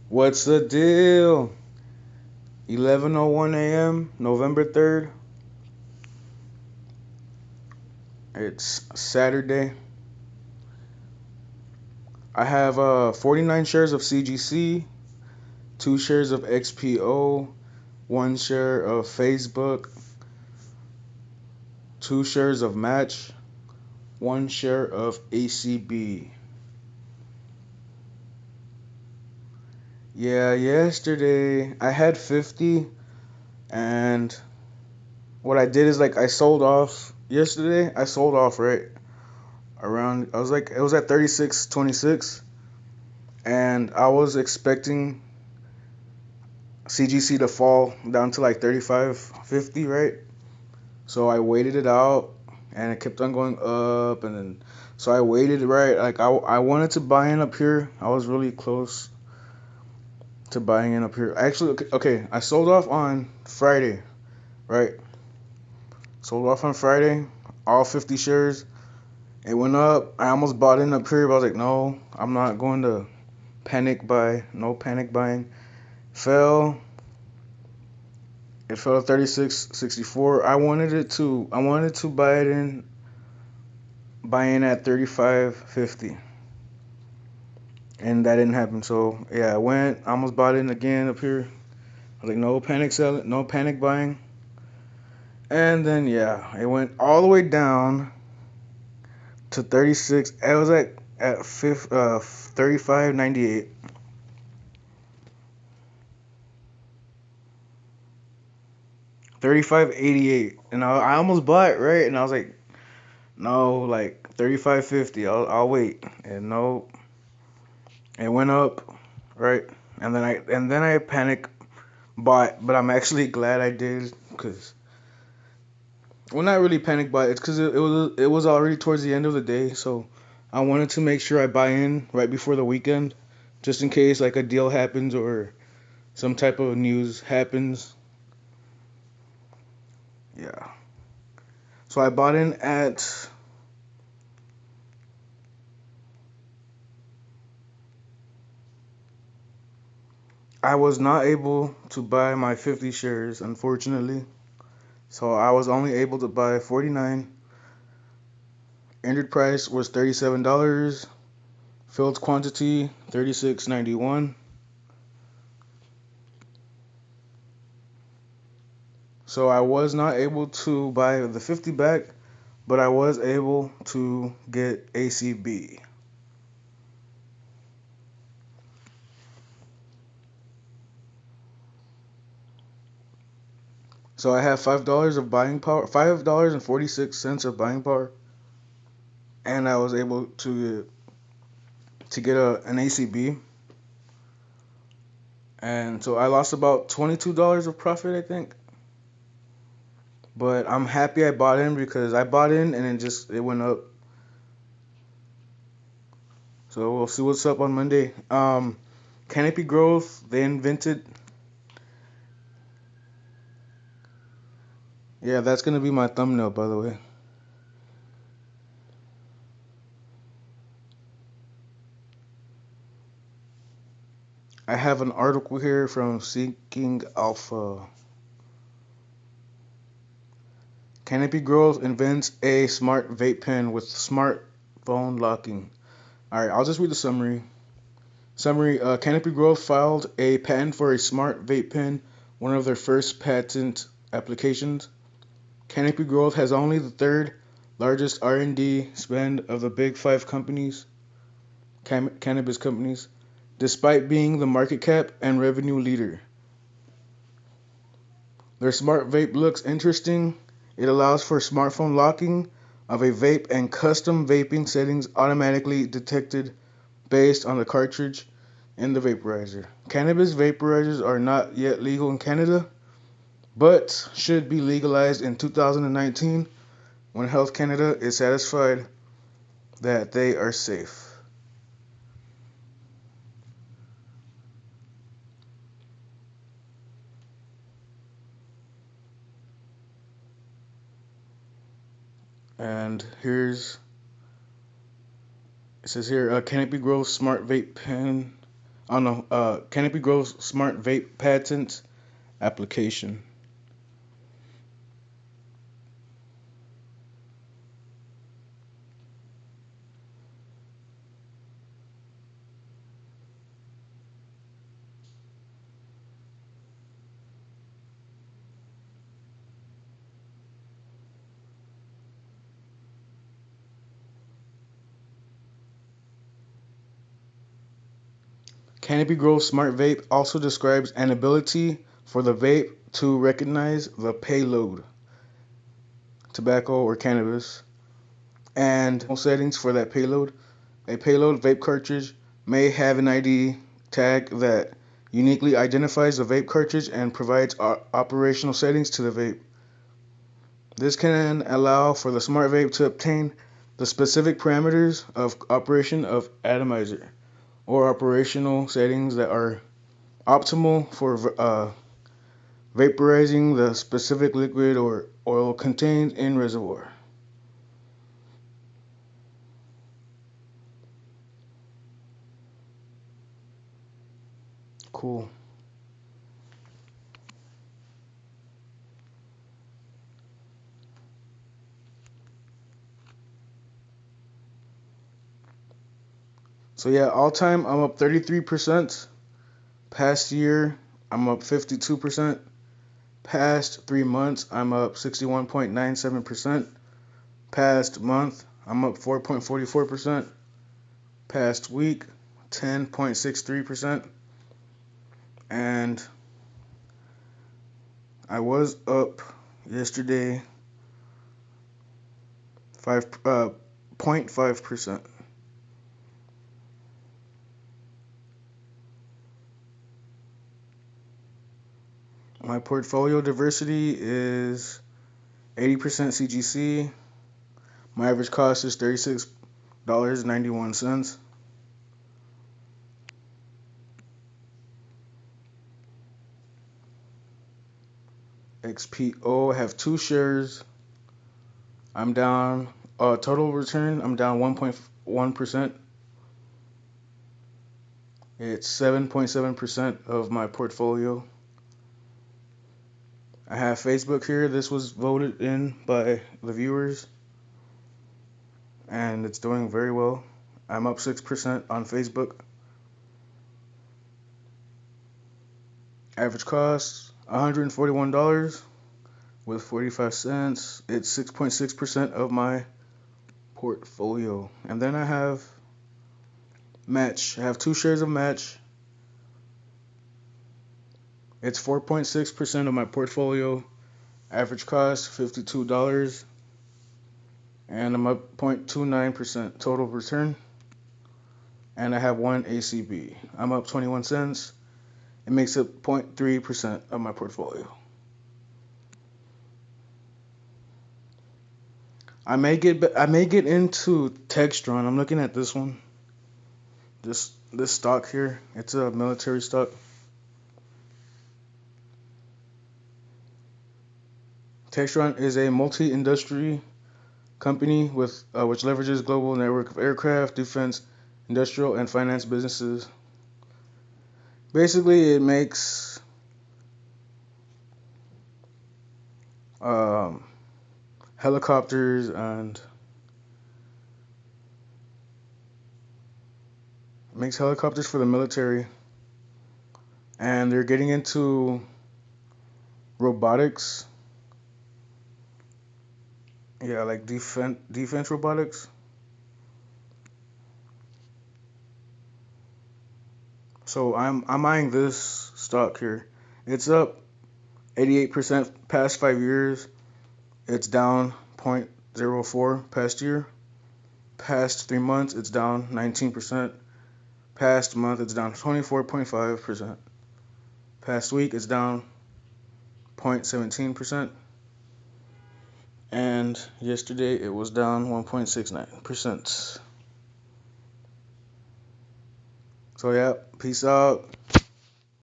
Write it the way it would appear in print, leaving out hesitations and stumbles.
What's the deal? 11:01 a.m., November 3rd. It's Saturday. I have 49 shares of CGC, 2 shares of XPO, 1 share of Facebook, 2 shares of Match, 1 share of ACB. Yeah, yesterday I had 50, and what I did is like I sold off yesterday. I sold off right around, I was like, it was at 36.26, and I was expecting CGC to fall down to like 35.50, right? So I waited it out, and it kept on going up, and then so I waited, right? Like I wanted to buy in up here. I was really close to buying in up here. Actually, okay, I sold off on Friday, right? Sold off on Friday, all 50 shares. It went up. I almost bought in up here, but I was like, no, I'm not going to panic buy. No panic buying. Fell. It fell to 36.64. I wanted to buy in at 35.50. And that didn't happen. So yeah, I went, I almost bought in again up here. I was like, no panic selling, no panic buying. And then yeah, it went all the way down to 36. It was at 35.98. 35.88. And I almost bought it, right? And I was like, no, like 35.50. I'll wait. And no, it went up, right? And then I panic bought, but I'm actually glad I did, cause well, not really panic buy. It's because it was already towards the end of the day, so I wanted to make sure I buy in right before the weekend, just in case like a deal happens or some type of news happens. Yeah. So I bought in at I was not able to buy my 50 shares, unfortunately. So I was only able to buy 49. Entered price was $37. Filled quantity 36.91. So I was not able to buy the 50 back, but I was able to get ACB. So I have $5 of buying power, $5.46 of buying power, and I was able to get an ACB. And so I lost about $22 of profit, I think. But I'm happy I bought in because I bought in and it went up. So we'll see what's up on Monday. Canopy growth, they invented. Yeah, that's gonna be my thumbnail, by the way. I have an article here from Seeking Alpha. Canopy Growth invents a smart vape pen with smartphone locking. All right, I'll just read the summary. Canopy Growth filed a patent for a smart vape pen, one of their first patent applications. Canopy Growth has only the third largest R&D spend of the big five cannabis companies, despite being the market cap and revenue leader. Their smart vape looks interesting. It allows for smartphone locking of a vape and custom vaping settings automatically detected based on the cartridge in the vaporizer. Cannabis vaporizers are not yet legal in Canada, but should be legalized in 2019 when Health Canada is satisfied that they are safe. And it says here, Canopy Growth Smart Vape Pen on the Canopy Grow's smart vape patent application. Canopy Grow's smart vape also describes an ability for the vape to recognize the payload, tobacco or cannabis, and settings for that payload. A payload vape cartridge may have an ID tag that uniquely identifies the vape cartridge and provides operational settings to the vape. This can allow for the smart vape to obtain the specific parameters of operation of atomizer or operational settings that are optimal for vaporizing the specific liquid or oil contained in reservoir. Cool. So yeah, all time I'm up 33%. Past year I'm up 52%. Past 3 months I'm up 61.97%. Past month I'm up 4.44%. Past week 10.63%. And I was up yesterday 5.5%. My portfolio diversity is 80% CGC. My average cost is $36.91. XPO, I have two shares. I'm down. Total return, I'm down 1.1%. It's 7.7% of my portfolio. I have Facebook here. This was voted in by the viewers, and it's doing very well. I'm up 6% on Facebook. Average cost $141 with 45 cents. It's 6.6% of my portfolio. And then I have Match. I have two shares of Match. It's 4.6% of my portfolio. Average cost $52. And I'm up 0.29% total return. And I have one ACB. I'm up 21 cents. It makes up 0.3% of my portfolio. I may get into Textron. I'm looking at this one. This stock here. It's a military stock. Textron is a multi-industry company with which leverages global network of aircraft, defense, industrial, and finance businesses. Basically, it makes um, helicopters and makes helicopters for the military, and they're getting into robotics. Yeah, like defense robotics. So I'm eyeing this stock here. It's up 88% past 5 years. It's down 0.04 past year. Past 3 months, it's down 19%. Past month, it's down 24.5%. Past week, it's down 0.17%. And yesterday, it was down 1.69%. So yeah, peace out.